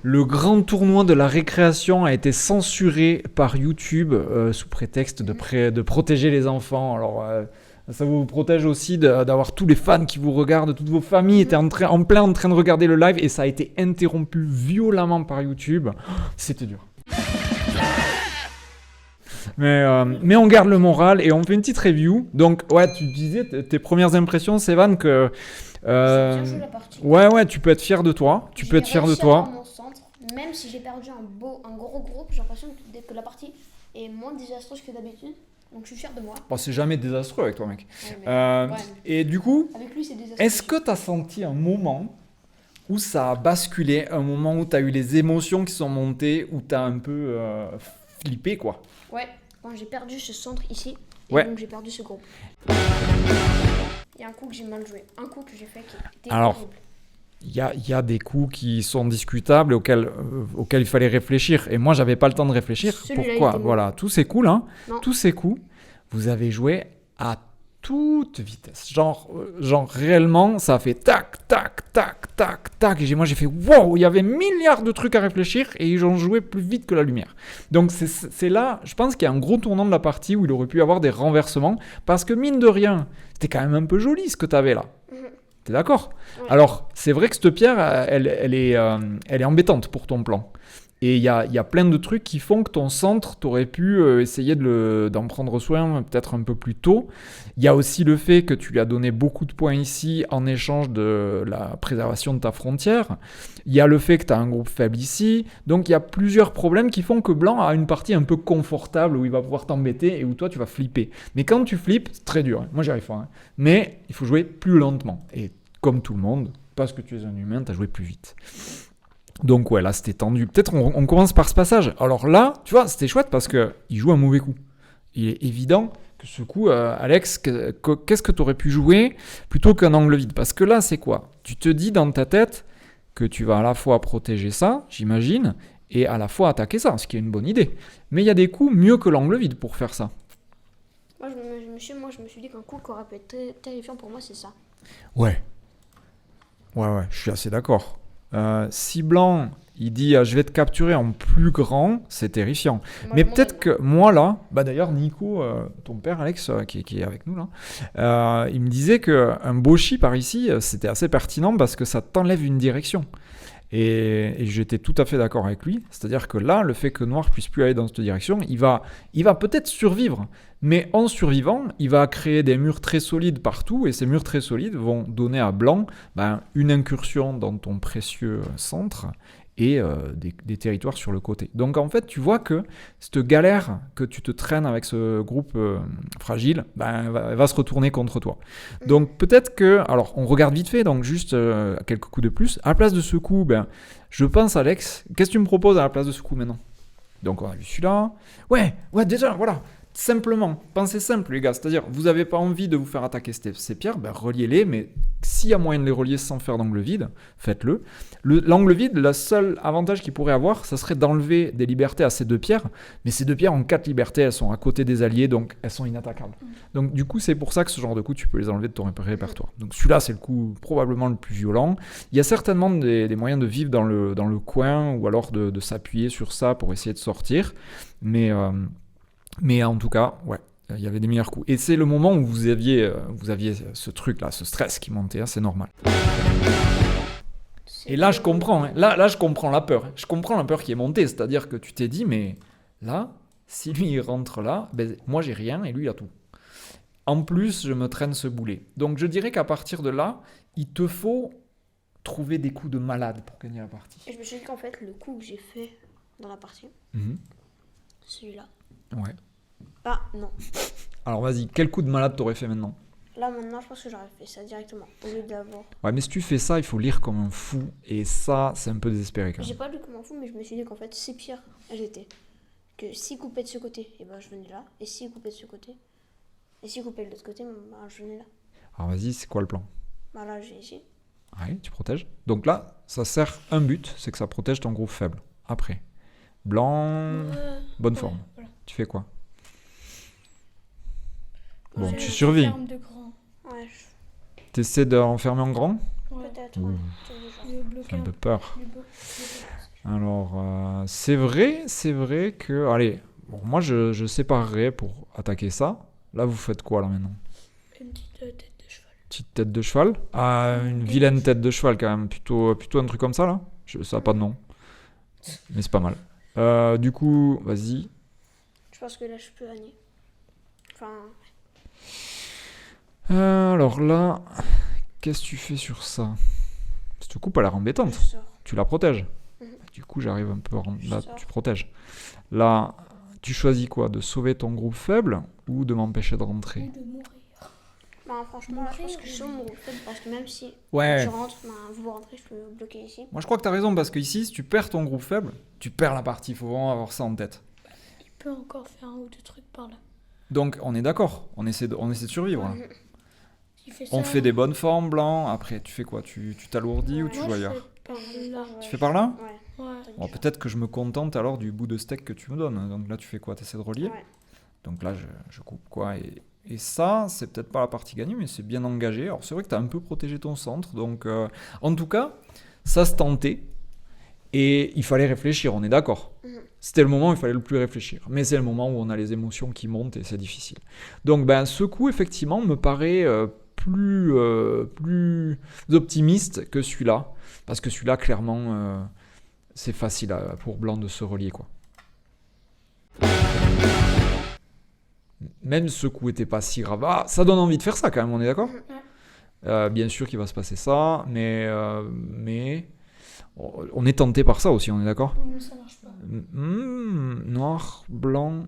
Le grand tournoi de la récréation a été censuré par YouTube sous prétexte de protéger les enfants. Alors, ça vous protège aussi d'avoir tous les fans qui vous regardent, toutes vos familles étaient en plein en train de regarder le live et ça a été interrompu violemment par YouTube. C'était dur. Mais on garde le moral et on fait une petite review. Donc, ouais, tu disais tes premières impressions, Sévan, que. J'ai bien joué la partie. Ouais, tu peux être fier de toi. Tu peux être fier de J'ai réussi à toi. avoir mon centre, même si j'ai perdu un gros groupe, j'ai l'impression que la partie est moins désastreuse que d'habitude. Donc je suis fier de moi. Bon, c'est jamais désastreux avec toi, mec. Ouais, mais, ouais, Et du coup, avec lui, c'est désastreux. est-ce que tu as senti un moment où ça a basculé, un moment où tu as eu les émotions qui sont montées, où tu as un peu flippé, quoi? Ouais, quand j'ai perdu ce centre ici, et Ouais. donc j'ai perdu ce groupe. Il y a un coup que j'ai mal joué, un coup que j'ai fait qui était Alors, horrible. il y a des coups qui sont discutables et auxquels il fallait réfléchir. Et moi, j'avais pas le temps de réfléchir. Celui-là, il Pourquoi? était mauvais. Voilà, tous ces coups là, Non. tous ces coups, vous avez joué à toute vitesse. Genre réellement, ça a fait tac, tac, tac, tac, tac. Et moi, j'ai fait wow, il y avait milliards de trucs à réfléchir et ils ont joué plus vite que la lumière. Donc, c'est là, je pense qu'il y a un gros tournant de la partie où il aurait pu y avoir des renversements. Parce que mine de rien, c'était quand même un peu joli ce que tu avais là. T'es d'accord? Ouais. Alors, c'est vrai que cette pierre, elle est embêtante pour ton plan. Et il y a plein de trucs qui font que ton centre, t'aurais pu essayer d'en prendre soin peut-être un peu plus tôt. Il y a aussi le fait que tu lui as donné beaucoup de points ici en échange de la préservation de ta frontière. Il y a le fait que tu as un groupe faible ici. Donc, il y a plusieurs problèmes qui font que Blanc a une partie un peu confortable où il va pouvoir t'embêter et où toi, tu vas flipper. Mais quand tu flippes, c'est très dur. Moi, j'y arrive pas. Hein. Mais il faut jouer plus lentement. Et comme tout le monde, parce que tu es un humain, tu as joué plus vite. Donc ouais, là c'était tendu. Peut-être on commence par ce passage. Alors là, tu vois, c'était chouette parce qu'il joue un mauvais coup. Il est évident que ce coup, Alex, qu'est-ce que tu aurais pu jouer plutôt qu'un angle vide? Parce que là, c'est quoi? Tu te dis dans ta tête que tu vas à la fois protéger ça, j'imagine, et à la fois attaquer ça, ce qui est une bonne idée. Mais il y a des coups mieux que l'angle vide pour faire ça. Moi, je me suis dit qu'un coup qui aurait pu être très terrifiant pour moi, c'est ça. Ouais, je suis assez d'accord. Si Blanc, il dit je vais te capturer en plus grand, c'est terrifiant. Moi, Mais moi, peut-être que moi là, bah d'ailleurs Nico, ton père Alex, qui est avec nous là, il me disait qu'un boshi par ici, c'était assez pertinent parce que ça t'enlève une direction. Et j'étais tout à fait d'accord avec lui. C'est-à-dire que là, le fait que Noir puisse plus aller dans cette direction, il va peut-être survivre. Mais en survivant, il va créer des murs très solides partout. Et ces murs très solides vont donner à Blanc une incursion dans ton précieux centre et des territoires sur le côté. Donc en fait, tu vois que cette galère que tu te traînes avec ce groupe fragile, elle va se retourner contre toi. Donc peut-être que, alors on regarde vite fait, donc juste quelques coups de plus. À la place de ce coup, je pense Alex, qu'est-ce que tu me proposes à la place de ce coup maintenant? Donc on a vu celui-là. Ouais, déjà, voilà. Simplement, pensez simple les gars, c'est-à-dire vous n'avez pas envie de vous faire attaquer ces pierres, reliez-les, mais s'il y a moyen de les relier sans faire d'angle vide, faites-le. L'angle vide, le seul avantage qu'il pourrait avoir, ça serait d'enlever des libertés à ces deux pierres, mais ces deux pierres ont 4 libertés, elles sont à côté des alliés, donc elles sont inattaquables. Donc du coup, c'est pour ça que ce genre de coup, tu peux les enlever de ton répertoire. Donc celui-là, c'est le coup probablement le plus violent. Il y a certainement des moyens de vivre dans le coin, ou alors de s'appuyer sur ça pour essayer de sortir, mais en tout cas, ouais, il y avait des meilleurs coups. Et c'est le moment où vous aviez ce truc-là, ce stress qui montait, hein, c'est normal. Et là, je comprends. Hein. Là, je comprends la peur. Je comprends la peur qui est montée. C'est-à-dire que tu t'es dit, mais là, si lui, il rentre là, moi, j'ai rien et lui, il a tout. En plus, je me traîne ce boulet. Donc, je dirais qu'à partir de là, il te faut trouver des coups de malade pour gagner la partie. Et je me suis dit qu'en fait, le coup que j'ai fait dans la partie, celui-là. Ouais. Ah, non. Alors, vas-y, quel coup de malade t'aurais fait maintenant? Là, maintenant, je pense que j'aurais fait ça directement, au lieu d'avoir... Ouais, mais si tu fais ça, il faut lire comme un fou. Et ça, c'est un peu désespéré quand J'ai même. pas lu comme un fou, mais je me suis dit qu'en fait, ces pierres, elles étaient... Que s'ils coupaient de ce côté, et je venais là. Et s'ils coupaient de ce côté, et s'ils coupaient de l'autre côté, je venais là. Alors, vas-y, c'est quoi le plan? Là, j'ai ici. Ouais, tu protèges. Donc là, ça sert un but, c'est que ça protège ton groupe faible. Après, blanc, bonne forme. Voilà. Tu fais quoi? Je Bon, tu survis. ferme de grand. Ouais, T'essaies d'enfermer en grand? Ouais. peut-être. Ouh. Ouais. C'est le genre. Le bloquer J'ai un peu peur. le Alors, c'est vrai que... Allez, bon, moi je séparerais pour attaquer ça. Là, vous faites quoi là maintenant? Une petite tête de cheval. Petite tête de cheval? Ah, une vilaine tête de cheval quand même. Plutôt un truc comme ça là? Ça n'a pas de nom. Mais c'est pas mal. Du coup, vas-y. Je pense que là, je peux gagner. Enfin, Alors là, qu'est-ce que tu fais sur ça? Cette coupe a l'air embêtante. je sors. Tu la protèges. Mhm. Du coup, j'arrive un peu à rendre... Je Là, sors. tu protèges. Là, tu choisis quoi? De sauver ton groupe faible ou de m'empêcher de rentrer? Ou de mourir. Bah, franchement, là, je pense que je suis mon groupe faible parce que même si Ouais. je rentre, bah, vous rentrez, je peux bloquer ici. Moi, je crois que t'as raison parce que ici, si tu perds ton groupe faible, tu perds la partie. Il faut vraiment avoir ça en tête. Il peut encore faire un ou deux trucs par là. Donc, on est d'accord. On essaie de survivre. Là. Il fait On ça. fait des bonnes formes, blanc. Après, tu fais quoi? Tu t'alourdis ou Ouais, tu Moi, joues je ailleurs? fais par là. Tu fais par là? Ouais. Ouais. Bon, peut-être que je me contente alors du bout de steak que tu me donnes. Donc là, tu fais quoi? Tu essaies de relier? Ouais. Donc là, je coupe quoi. Et ça, c'est peut-être pas la partie gagnée, mais c'est bien engagé. Alors, c'est vrai que tu as un peu protégé ton centre. Donc, en tout cas, ça se tentait. Et il fallait réfléchir, on est d'accord. C'était le moment où il fallait le plus réfléchir. Mais c'est le moment où on a les émotions qui montent et c'est difficile. Donc, ben, ce coup, effectivement, me paraît plus optimiste que celui-là. Parce que celui-là, clairement, c'est facile pour Blanc de se relier, quoi. Même ce coup était pas si grave. Ah, ça donne envie de faire ça quand même, on est d'accord? Bien sûr qu'il va se passer ça, mais on est tenté par ça aussi, on est d'accord? Mais ça marche pas. Noir, blanc,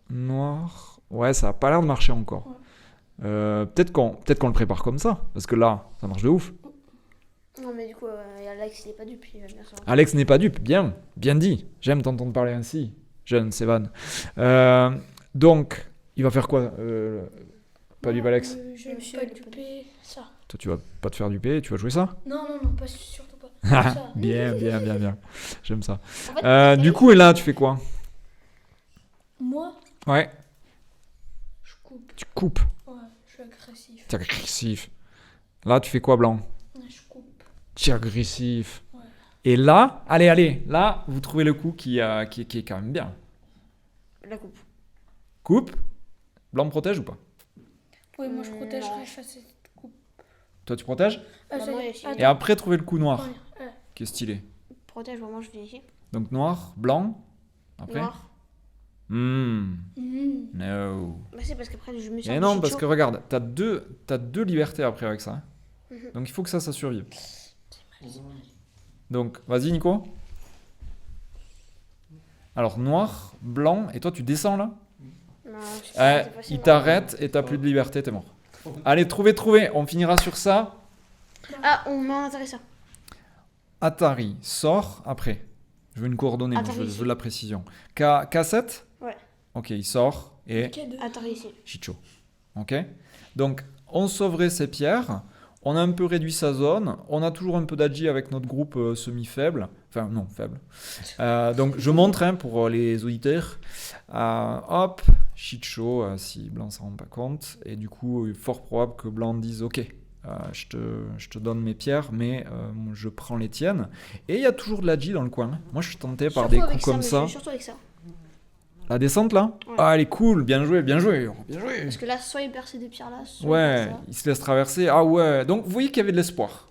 noir. Ouais, ça a pas l'air de marcher encore. Peut-être qu'on le prépare comme ça, parce que là, ça marche de ouf. Non, mais du coup, Alex, il est pas dupe, il va bien s'en rendre. Alex n'est pas dupe, bien dit. J'aime t'entendre parler ainsi, jeune Sévan. Donc, il va faire quoi? Pas dupe, Alex? Je vais Monsieur, pas il est duper ça. Toi, tu vas pas te faire duper, tu vas jouer ça? Non, pas surtout pas. Ça. Bien. J'aime ça. En fait, Du coup, et là, tu fais quoi? Moi, Ouais, je coupe. tu coupes. Ouais, je suis agressif. Tu es agressif. Là, tu fais quoi, blanc? Ouais, je coupe. Tu es agressif. Ouais. Et là, allez, là, vous trouvez le coup qui est quand même bien. la coupe. Coupe. Blanc protège ou pas? Oui, moi je Non. protégerais face à cette coupe. Toi, tu protèges? Ah, Bah, ça moi, y est. aussi. Et après, trouver le coup noir, Ouais. qui est stylé. Protège, vraiment, je viens ici. Donc noir, blanc. Après? Noir. Mhm. No. Bah, c'est parce qu'après, je me sens. Et non, parce que regarde, t'as deux libertés après avec ça. Hein. Mhm. Donc il faut que ça survive. Donc, vas-y, Nico. Alors, noir, blanc, et toi, tu descends là? Non, Il t'arrête et t'as plus de liberté, t'es mort. Allez, trouvez, on finira sur ça. Ah, on m'a intéressé. Atari, sort après. Je veux une coordonnée, moi, je Atari, veux de la précision. K7? Ouais. Ok, il sort et K2. Atari ici. Chicho. Ok? Donc, on sauverait ces pierres. On a un peu réduit sa zone. On a toujours un peu d'agi avec notre groupe semi-faible. Enfin, non, faible. Donc, je montre hein, pour les auditeurs. Hop, shit show, si Blanc s'en rend pas compte. Et du coup, il est fort probable que Blanc dise ok, je te donne mes pierres, mais je prends les tiennes. Et il y a toujours de l'agi dans le coin. Moi, je suis tenté par des coups comme ça. Surtout avec ça. La descente là? Ouais. Ah, elle est cool, bien joué. Parce que là, soit il perce des pierres là, soit Ouais, il perce il se laisse traverser. Ah ouais, donc vous voyez qu'il y avait de l'espoir.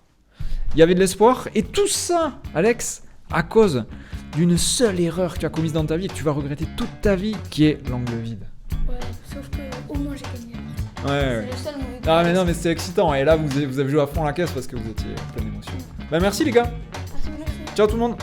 Il y avait de l'espoir. Et tout ça, Alex, à cause d'une seule erreur que tu as commise dans ta vie et que tu vas regretter toute ta vie, qui est l'angle vide. Ouais, sauf que au moins j'ai gagné. ça. Ouais. C'est le seul mauvais coup. Ah mais non, mais c'était excitant. Et là, vous avez joué à fond la caisse parce que vous étiez plein d'émotions. Bah merci les gars. Ah, c'est bon, merci. Ciao tout le monde.